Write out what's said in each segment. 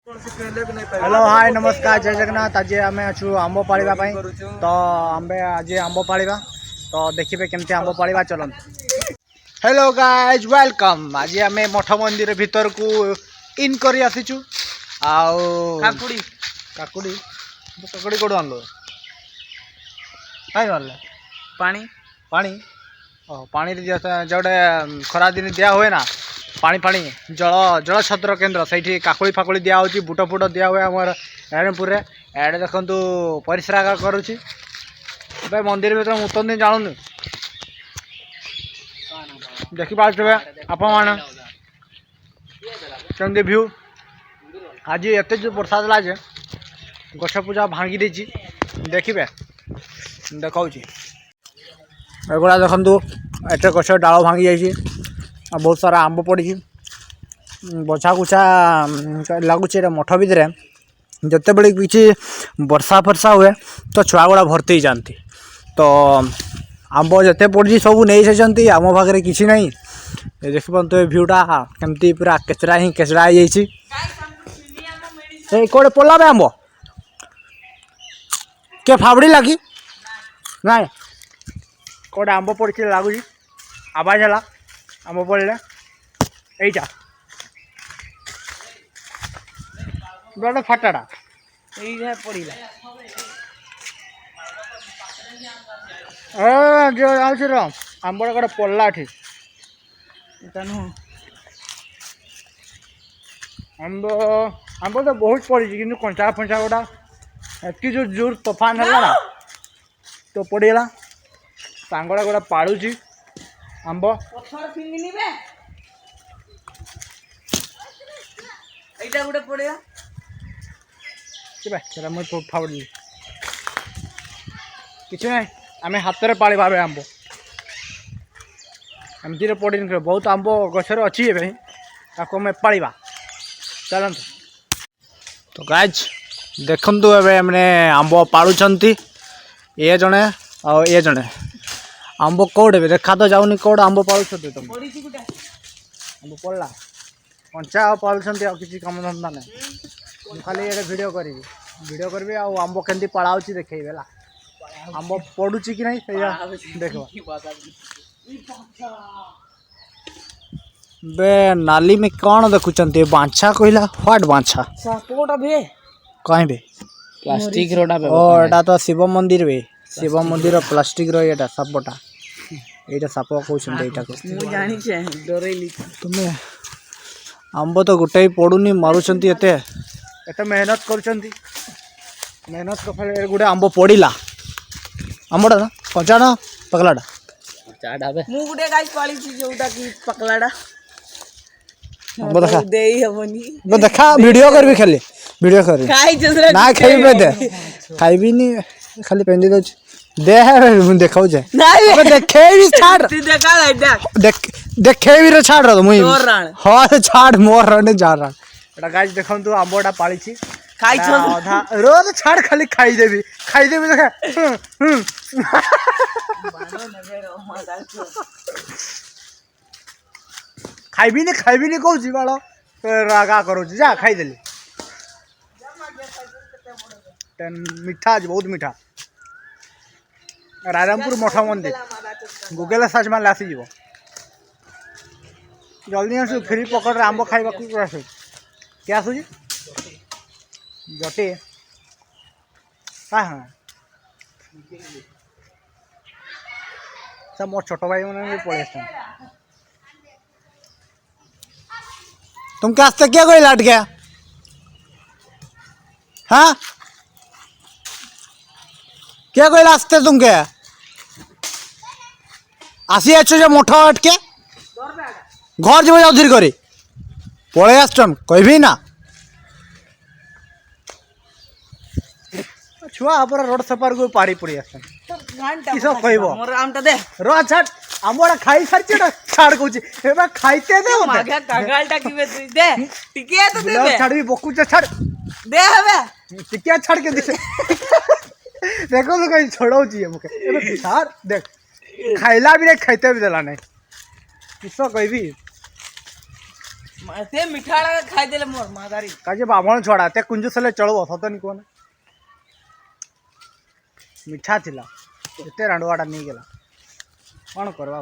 Hello hi नमस्कार जय जगन्नाथ। आज आम अच्छु आंब पाड़ा तो आम आज आंब पाड़ा तो देखिए केमती आंब पाड़ा चलत। Hello guys welcome. आज आम मठ मंदिर भीतर को इन कर आसीचु काकुड़ी काकुड़ी काकुड़ी कौन आनल कहीं आनल पानी पानी पानी जोटे खरा दिन दिया हुए ना पानी पानी जल जल छत्र केन्द्र से काकुड़ी फाकुड़ी दिया होची बुट फुट दिया हुए आम रायरमपुर में एडे देखु परिश्रा करुच्ची मंदिर भीतर मुतन दिन जानूनी देखिपे आपण मैंने भ्यू आज एत जो बरसा देला जे गछ पूजा भांगी देची देखिए देखा एगुड़ा देखु एत गछ डाल भांगी जाइए बहुत सारा आंब पड़ी बछा कुछा लगुच मठ भितर जिते बड़े किसी वर्षा फर्षा हुए तो छुआ गुड़ा भर्ती ही जाती तो आंब जिते पड़ी सब नहीं से आम पाखे किसी ना देख पाते भ्यूटा केमती पूरा केचरा ही केचरा हो जाए कौटे पड़ा बे आंब के फाबड़ी लगी ना कौटे आंब पड़ी लगुच आवाज है आंब पड़े यहीटा बड़ा फाटाटा यही पड़ा जो आंबड़ा कौटे पड़ला आंब आंब तो बहुत पड़ी कि कंचा फंचा गुड़ा एति जो जोर तोफान है ना तो पड़ेगा सांगड़ा गुड़ा पाड़ुची आंब এইটা গোটে পড়িয়া मुझे फाड़ी किसी ना आम हाथ में पाड़ी भावे आंब एमती पड़ी बहुत आंब गचर अच्छी आम पाड़ा चलत तो गाइज देखु मैंने आंब पाड़ुंट ये जड़े ये जड़े आंब कौटे देखा तो जाऊनी कौट आंब पाड़ुच तुम आंब पड़ा कंचा पालुंट किसी कम धंदा ना खाली ये वीडियो करी आंब केमती पड़ाऊँच देखेबे आंब पड़ुची कि नहीं देख बे नाली में कौन देखुं बांछा कहला व्हाट बांछा कहीं बे प्लास्टिक रोटा तो शिव मंदिर बे शिव मंदिर प्लास्टिक रोटा सापटा ये साप कहते तुम्हें आंब तो गोटे पड़ूनी मारुंट एत मेहनत कर मेहनत कर गोटे आंब पड़ा आंबटा ना कंचा ना पकलाटा देखा वीडियो कर खाली वीडियो कर ना खाइबे दे खाइबी नी खाली पेंदी दो दे देखा देखे भी छाड़ रहा मुई हाँ छाड़ मोर रने जा रहा गाइस देखो तू आंबटा पाड़ी अधा रोज छाड़ खाली खाईदेवी देखे खाइबी नहीं कहूँ बाल रागा करो जा खाईदेली मीठा आज बहुत मीठा रायरमपुर मठ मंदिर गूगल सर्च मारे आसीज जल्दी आस फ्री पकेट आंब खाइबा क्या आसूँ जटे हाँ हाँ सब मोर छोट भाई मैंने पड़े तुम क्या क्या कोई लाट गया हाँ क्या कोई रास्ते तुम क्या आसी जो मठ अटके घर जब जाऊ धीरे करी पड़े आसन कहबी ना छुआ पूरा रोड सेपार को पाड़ी पड़ी आसन किस कह रो छाड़ आमड़ा खाई सारी छाड़ कहूँ खाईते छाड़ी बकुचे छाड़ टिकिया छाड़ के देखो तो कहीं छोड़ाऊँगी मुझे छाड़ देख खाइला भी नहीं खाते भी देला नहीं किस कहबी ते मिठा खाई देले मोर मादारी काजे बामण छोड़ा ते कुंजस ले चलो सत नहीं कोन मीठा थिला एते रांडवाटा नहीं गेला कौन करवा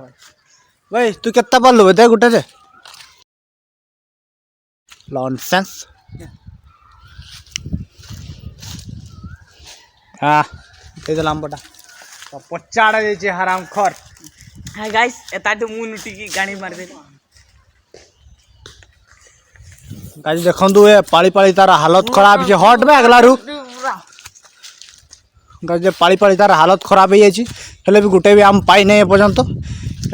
भाई तू केत्ता पालु दे गुटे रे नॉनसेंस हाँ दे दे लांबटा तो पचाड़ा जे हराम खर हाय गाइस एता तो मु नुटी की गाणी मार दे गाइस देखंतु ए पाली पाली तार हालत खराब जे हट बे अगला रु गाइस पाली पाली तार हालत खराब हो जाइए हेले भी गुटे भी आम पाई नहीं पर्यंत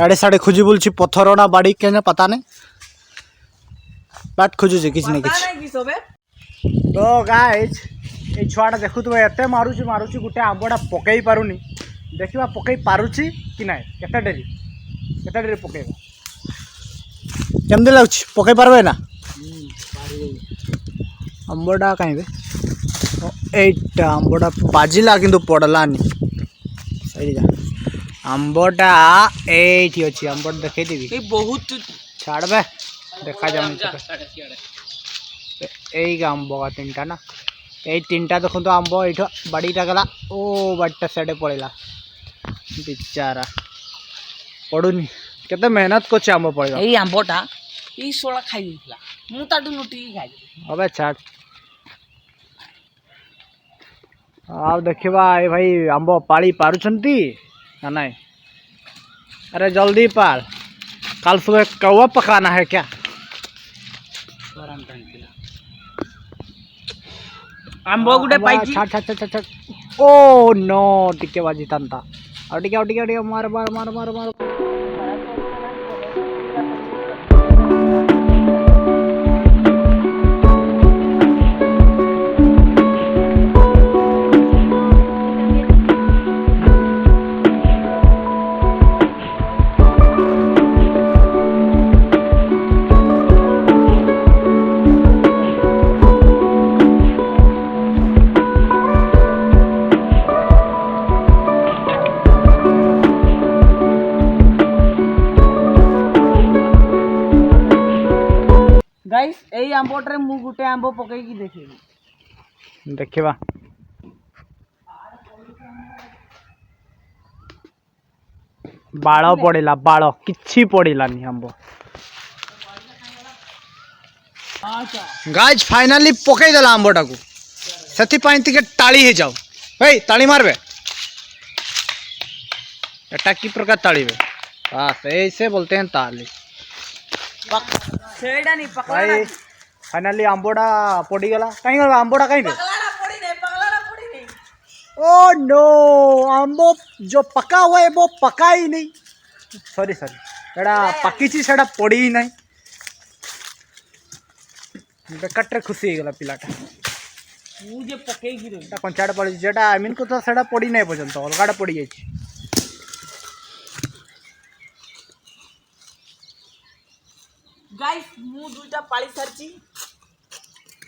आड़े साड़े खोजी बुलछि पत्थर ना बाड़ी के पता नहीं बाट खोजुछि किछ नहीं किछ तो गाइस ए छुआटा देखुथबे एते मारुछि मारुछि गुटे आंबडा पकई पारुनी देखिबा पकई पारुछि कि नाही केते डेरी पकईबा केमदे लागछि पकई पारबे ना आंबडा काई बे एटा आंबडा बाजिला किंतु पड़लानी सही जा आंबडा एठी अछि आंबड देखै देबी ए बहुत छाड़ बे देखा जाम एई आंब का तीनटा ना এই তিনটা দেখুন তো আম্ব এইটা বাড়িটা গেলা ও বাড়িটা সাইডে পড়িলা বিচারা পড়ুনি কেতে মেহনত করছে আম্ব পড়িলা এই আম্বটা এই সোলা খাই দিলা মু তাটু নুটি খাই হবে ছাড় আর देखिबा ए भाई आंब पाली पारुछंती ना नहीं अरे जल्दी पाल कल सुबह कौवा पकाना है क्या आंब गुटे पाइची छाड़ छाड़ छाड़ छाड़ ओ नो टिके बाजी तंता और टिके मार मार मार मार मार गाइस एई आंबोटरे मु गुटे आंबो पकई की देखिबी देखिबा बाळ पड़िला बाळ किछि पड़िलानी आंब गाइस फाइनली पकई देला आंबटा को सेति पाई तिके टाली हे जाओ हे ताली मारबे एटा की प्रकार ताली बे बस ऐसे बोलते हैं ताली सेडा नहीं पकड़ा भाई फाइनली आंबोड़ा पड़ी गला कहीं गला आंबोड़ा कहीं पे पकड़ा पड़ी नहीं ओ नो आंबो जो पका हुआ है वो पका ही नहीं सॉरी सॉरी एड़ा पकी ची सेड़ा पड़ी ही नहीं बेकट्रे खुशी हो गला पिलाटा मु जे पकई की रे कंचाड़ पड़ी जेटा आई मीन को तो सेड़ा पड़ी नहीं पर्यंत अलगाड़ा पड़ी जाई गाइस मु दुटा पाली सरची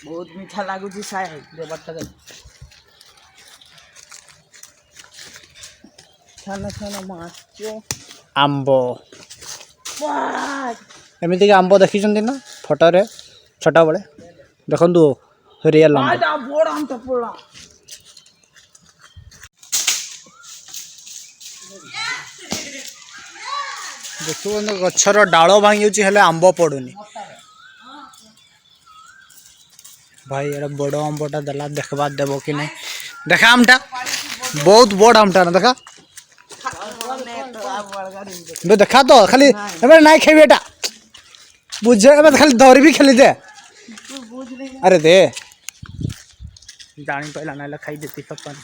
बहुत मीठा लागु छी शायद दे बट्टा दे छाना छाना माचो आंबो वाह एमिति के आंबो देखि छन ना फोटो रे छोटा बळे देखंतु रियल आंबो आटा बोड़ हम तो पड़ा देखो गछर डाल भांगी हेले आंब पड़ुनी भाई एड़ा बड़ आंबटा देला देखबा देबो कि नहीं देखा आमटा बहुत बड़ आमटा ना देखा बे देखा तो खाली एबे नहीं खेबी एटा बुझे एबे खाली दौरी भी खेली दे अरे दे जानी पहला ना खाई देती सब पानी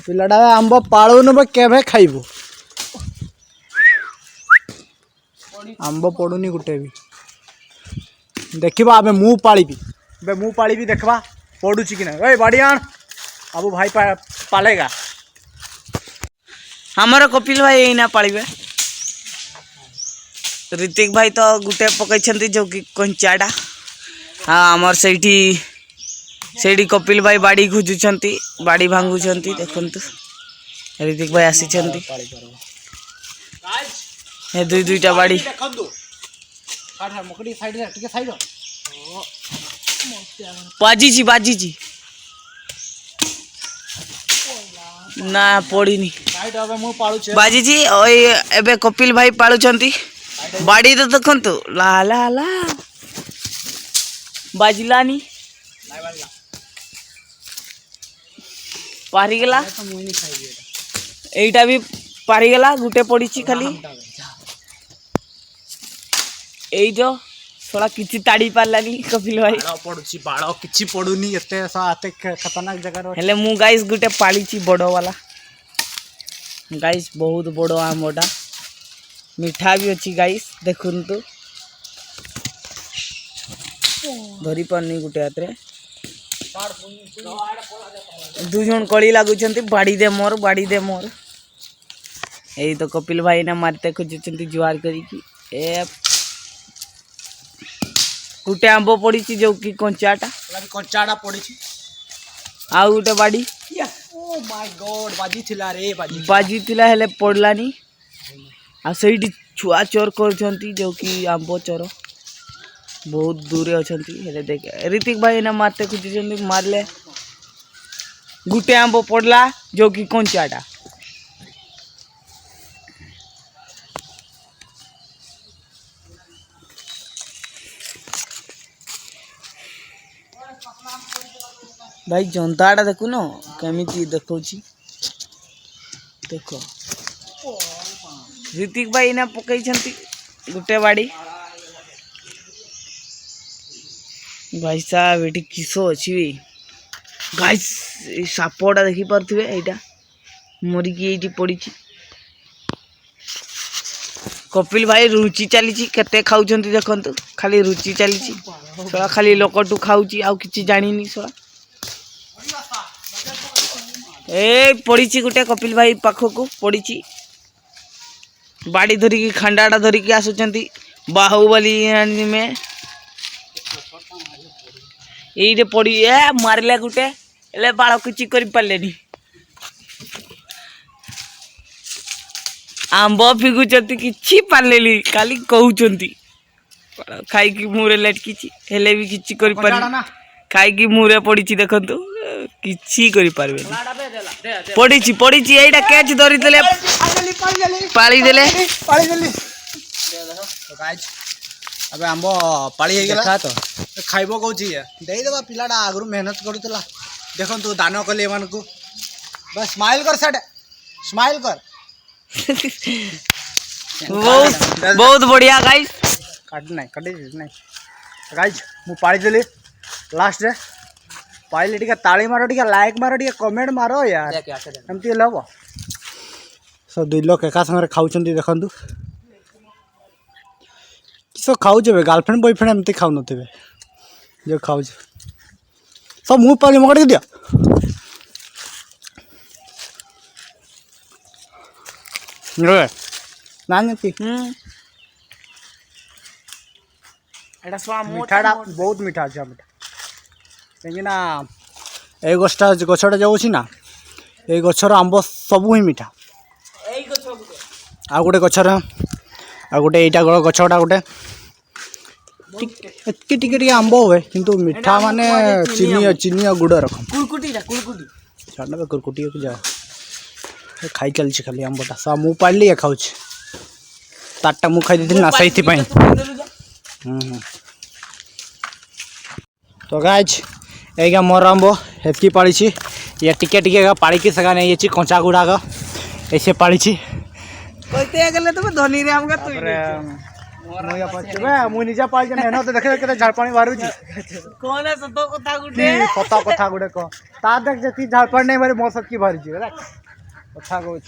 पिलाटा आंब पाळुन बे केभे खाइबो आंब पड़ुनी गुटे भी देखिबा आबे मु पाळीबी बे मु पाळीबी देखबा पड़ुची कि नहीं ओए बाड़ी आन अबू भाई पालेगा हमारा कपिल भाई एना पालिबे ऋतिक भाई तो गुटे पकई छंती जो कि कंचाडा हाँ आमर सेठी कपिल भाई बाड़ी खोजुछंती बाड़ी भांगुछंती देखंतु ऋतिक भाई आसी छंती ଏ ଦୁଇଟା ବାଡ଼ି ଦେଖନ୍ତୁ ମକଡ଼ି ସାଇଡରେ ଟିକେ ସାଇଡ ବାଜିଛି ନା ପଡ଼ିନି ସାଇଡ ଏବେ ମୁଁ ପାଳୁଛି ବାଜିଛି ଏବେ କପିଲ ଭାଇ ପାଳୁଛନ୍ତି ବାଡ଼ି ତ ଦେଖନ୍ତୁ ଲା ଲା ଲା ବାଜିଲାନି ପାରିଗଲା ଏଇଟା ବି ପାରିଗଲା ଗୋଟେ ପଡ଼ିଛି ଖାଲି ଏଇ ଯୋ ଶଳା କିଛି ତାଡ଼ି ପାରିଲାନି କପିଲ ଭାଇ ପଡୁଛି ବାଳ କିଛି ପଡୁନି ଏତେ ଖତରନାକ ଜାଗାରେ ହେଲେ ମୁଁ ଗାଇସ୍ ଗୋଟେ ପାଳିଛି ବଡ଼ ବାଲା ଗାଇସ୍ ବହୁତ ବଡ଼ ଆମ୍ବଟା ମିଠା ବି ଅଛି ଗାଇସ୍ ଦେଖନ୍ତୁ ଧରି ପାରୁନି ଗୋଟେ ହାତରେ ଦୁଇ ଜଣ କଳି ଲାଗୁଛନ୍ତି ବାଡ଼ି ଦେ ମୋର ଏଇ ତ କପିଲ ଭାଇ ନା ମାରତେ ଖୋଜୁଛନ୍ତି ଜୁହାର କରିକି ଗୋଟେ ଆମ୍ବ ପଡ଼ିଛି ଯୋଉ କି କଞ୍ଚାଟା ପଡିଛି ଆଉ ଗୋଟେ ବାଡ଼ି ଓ ମାଇ ଗଡ୍ ବାଜିଥିଲା ହେଲେ ପଡ଼ିଲାନି ଆଉ ସେଇଠି ଛୁଆ ଚୋର କରୁଛନ୍ତି ଯୋଉ କି ଆମ୍ବ ଚୋର ବହୁତ ଦୂରେ ଅଛନ୍ତି ହେଲେ ଦେଖ ରିତିକ ଭାଇ ନା ମାରତେ ଖୋଜୁଛନ୍ତି ମାରିଲେ ଗୋଟେ ଆମ୍ବ ପଡ଼ିଲା ଯୋଉ କି କଞ୍ଚାଟା भाई जंताटा देखुन केमिति देखौछि देखो ऋतिक भाई ना पकई छंती गुटे बाड़ी भाई साहब एटी किसो अछि गाइस सापटा देखि परथिबे एटा मरी की एटी पड़ीछि कपिल भाई रुचि चली केते खाउछंती देखंतु खाली रुचि चली सला खाली लोकटू खाउछि आउ किछि जानिनी सला ए पड़ी गोटे कपिल भाई पाखक पड़ी बाड़ी धरिकी खंडाटा धरिकी आसुचंती बाहुबली में ये पड़ी मारे गोटे हेले बाल किछि करि पारलेनी आंब फिगुचंती किछि पारलेली खाली कहउचंती खाइकी मुरे लटकीछि हेले भी किछि करि पारनी खाइकी मुरे पड़ी देखंतु किछि करि पारबे पड़ी एटा कैच धरि देले पाली देले अबे आंब पाली हे गेला तो खाइबो कहूची देई देबा पिलाडा आगरु मेहनत करूतला देखन तू दान कले एमान को बस स्माइल कर सेट स्माइल कर बहुत बढ़िया गाइस काट नहीं गाइस मु पाली देली लास्ट रे पाइले टिके ताली मारो टिके लाइक मारो टिके कमेंट मारो यार एमती लबो सब दुई लोग एका संगे खाउचंती देखंतु किसो खाउचे गर्लफ्रेंड बॉयफ्रेंड एमती खाउ नथिबे जो खाउचे सब मुंह पाली मगड़ दिया रे नानती एटा स्वा मिठाड़ा बहुत मीठा আছে মিঠা कहीं ना ए गछटा जाऊँगी ना ये गचर आंब सबू ही मीठा आ गोटे गचर आ गोटे यहाँ गछटा गोटे टिके आंब हुए किंतु मीठा माने चीनी और गुड़ रकम छाड़ कुरकुटी जा खाई चलती खाली आंबटा सब मु पाड़ी खाऊ तारटा मु खाई ना से तो गाइज एगा मोर आंब हेतकी पाड़ी ये टिके टिके पाड़ी की सगा नहीं कंचा गुड़ाक ऐसे पाड़ी मुझे निजा पाड़ी मेहनत देखे के झाड़पाणी बाहर सत कथा गुटे कह तार देख जी झाड़पाणी नहीं बाहर मो सबकी बाहर कथा कहूँ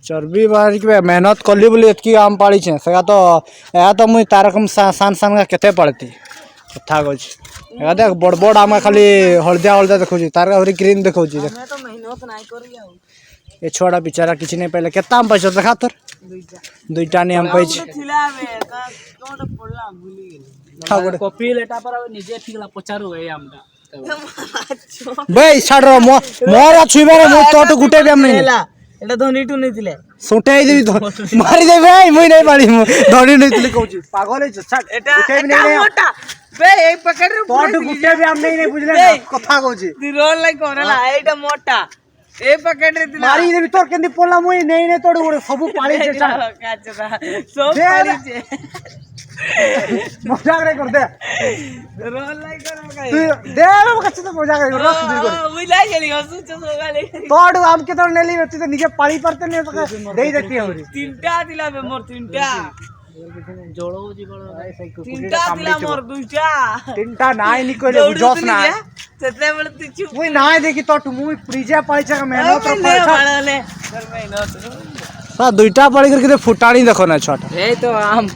चर्बी बाहर मेहनत कली बोली एतकी आम पाड़ी से तो मुई तारकम सान सान केते पड़ती कथा कहूँ देख बड़ बड़ आम खाली हलदिया हलदिया देखा तार ग्रीन देखा ये छुआटा बिचारा किसी नहीं पाइले केता आम पाइछ देखा तोर दुईटा नहीं आम पाइछ कपिल एटा पर निजे थिगला पचारू ए आमटा बे छाड़ रो मोर छुइबारे मो तो गुटे भी आम नहीं এটা ধনিটু নেইছিলে সোটাই দেবি তো মারি দেবে মুই নাই পারি ধরি নেইଥିଲି কହୁଛି পাগল হইছ ছাড় এটা গুটে भी এটা नहीं মোটা বে এই প্যাকেটে তোট গুটে भी हम नहीं नहीं বুঝলে এই, কথা কହୁଛି দি রোল লাই করলা এইটা মোটা এই প্যাকেটে দিলা মারি দেবি তোর কেndi পড়লা মুই নেই নেই তোর গোড়ে সবু পালিছে ছাড় কাচা সব দে, পালিছে মজাক রে কর দে রোল লাই কর মগাই তুই দে রে কাছে তো মজাক রে কর তুই কর বুঝলাই গেলি হসুছ সগালে তোট আম কে তোর নেলি তুই তো নিজে পালি পারতে নে তো দেই দেখতি হরি তিনটা দিলা বে মোর তিনটা জড় হউছি বড় তিনটা দিলা মোর দুইটা তিনটা নাই নি কইলে বুঝছ না সেতেবেলে তুই চুপ মুই নাই দেখি তোট মুই প্রিজে পালিছে মেহনত রে লে পালিছে বাড়ালে তোর মেহনত তা দুইটা পালি করকে ফুটানি দেখো না ছটা এই তো আম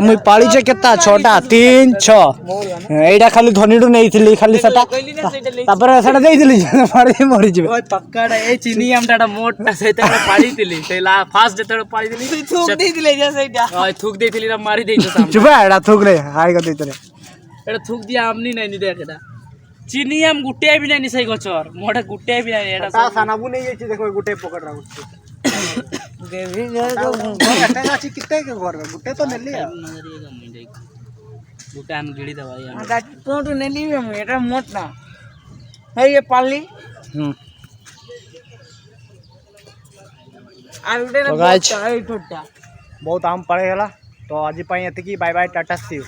মুই পালিছে কেতা ছটা 3 6 এইটা খালি ধনিটু নেইଥିଲି খালি সেটা কইলি না সেটা লে তারপরে সেটা দেইଥିଲି মারি মরি যাবে ওই পক্কাটা এই চিনি আমটা মোটটা সেটা পাড়িতিলি সেই ফার্স্ট যেতে পাড়িতিলি তুই থুক দিছিলি যে সেইটা ওই থুক দিছিলি না মারি দেইতো সামনে চুপে এটা থুক রে হাই গতি তোরে এটা থুক দিয়া আমনি নাই নি দেখ এটা চিনি আম গুটে বি নাই নি সেই গছর মোটা গুটে বি নাই এটা তা সানাবু নেই যাইছি দেখো গুটে পকেট রাখুছি দেবি এটা আছে কিতে के घर में गुटे तो नेली গুটে আম গিড়ি দবা এটা তো নেলি এটা মোট না এই ये পালি আর উঠে না তো guys, এই টোটা बहुत आम पड़े गला तो आज पाई एतिकी bye bye tata see you.